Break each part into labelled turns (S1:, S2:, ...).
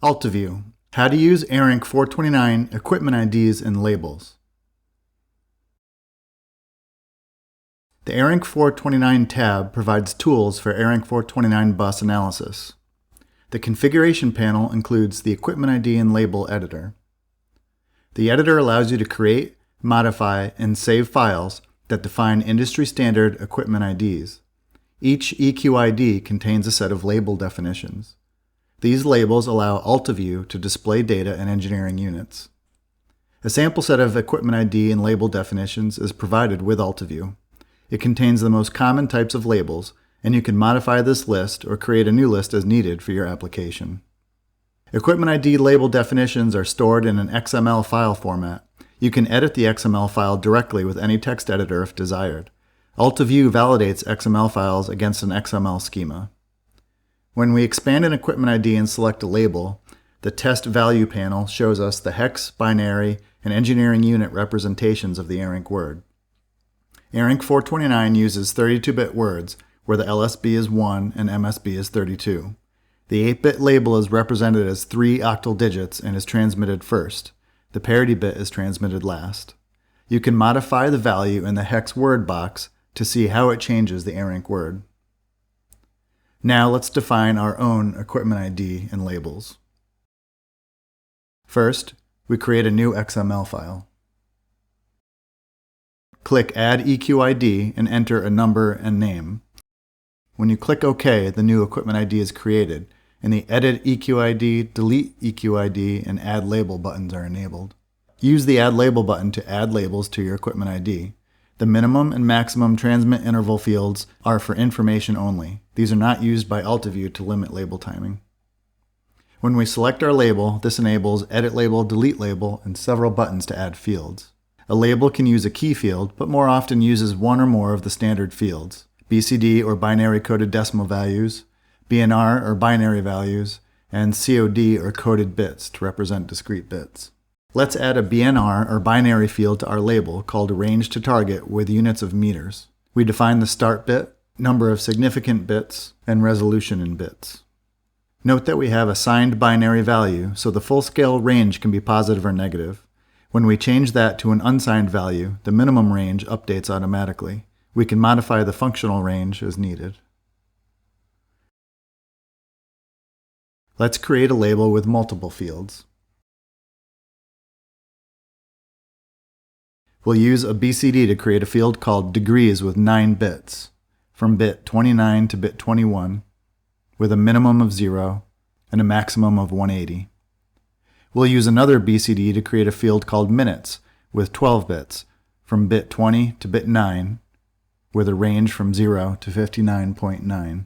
S1: AltaView, how to use ARINC 429 equipment IDs and labels. The ARINC 429 tab provides tools for ARINC 429 bus analysis. The configuration panel includes the equipment ID and label editor. The editor allows you to create, modify, and save files that define industry-standard equipment IDs. Each EQID contains a set of label definitions. These labels allow AltaView to display data in engineering units. A sample set of equipment ID and label definitions is provided with AltaView. It contains the most common types of labels, and you can modify this list or create a new list as needed for your application. Equipment ID label definitions are stored in an XML file format. You can edit the XML file directly with any text editor if desired. AltaView validates XML files against an XML schema. When we expand an equipment ID and select a label, the test value panel shows us the hex, binary, and engineering unit representations of the ARINC word. ARINC 429 uses 32-bit words, where the LSB is 1 and MSB is 32. The 8-bit label is represented as 3 octal digits and is transmitted first. The parity bit is transmitted last. You can modify the value in the hex word box to see how it changes the ARINC word. Now let's define our own equipment ID and labels. First, we create a new XML file. Click Add EQID and enter a number and name. When you click OK, the new equipment ID is created, and the Edit EQID, Delete EQID, and Add Label buttons are enabled. Use the Add Label button to add labels to your equipment ID. The minimum and maximum transmit interval fields are for information only. These are not used by AltaView to limit label timing. When we select our label, this enables Edit Label, Delete Label, and several buttons to add fields. A label can use a key field, but more often uses one or more of the standard fields: BCD or binary coded decimal values, BNR or binary values, and COD or coded bits to represent discrete bits. Let's add a BNR or binary field to our label called Range to Target with units of meters. We define the start bit, number of significant bits, and resolution in bits. Note that we have a signed binary value, so the full-scale range can be positive or negative. When we change that to an unsigned value, the minimum range updates automatically. We can modify the functional range as needed. Let's create a label with multiple fields. We'll use a BCD to create a field called Degrees with 9 bits, from bit 29 to bit 21, with a minimum of 0 and a maximum of 180. We'll use another BCD to create a field called Minutes with 12 bits, from bit 20 to bit 9, with a range from 0 to 59.9.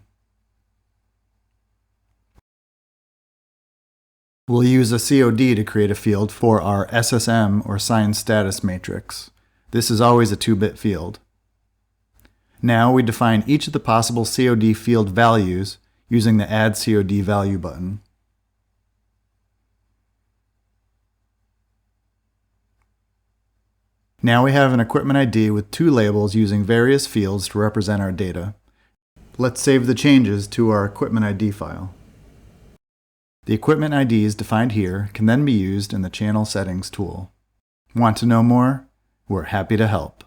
S1: We'll use a COD to create a field for our SSM or Sign Status Matrix. This is always a 2-bit field. Now we define each of the possible COD field values using the Add COD Value button. Now we have an equipment ID with 2 labels using various fields to represent our data. Let's save the changes to our equipment ID file. The equipment IDs defined here can then be used in the Channel Settings tool. Want to know more? We're happy to help.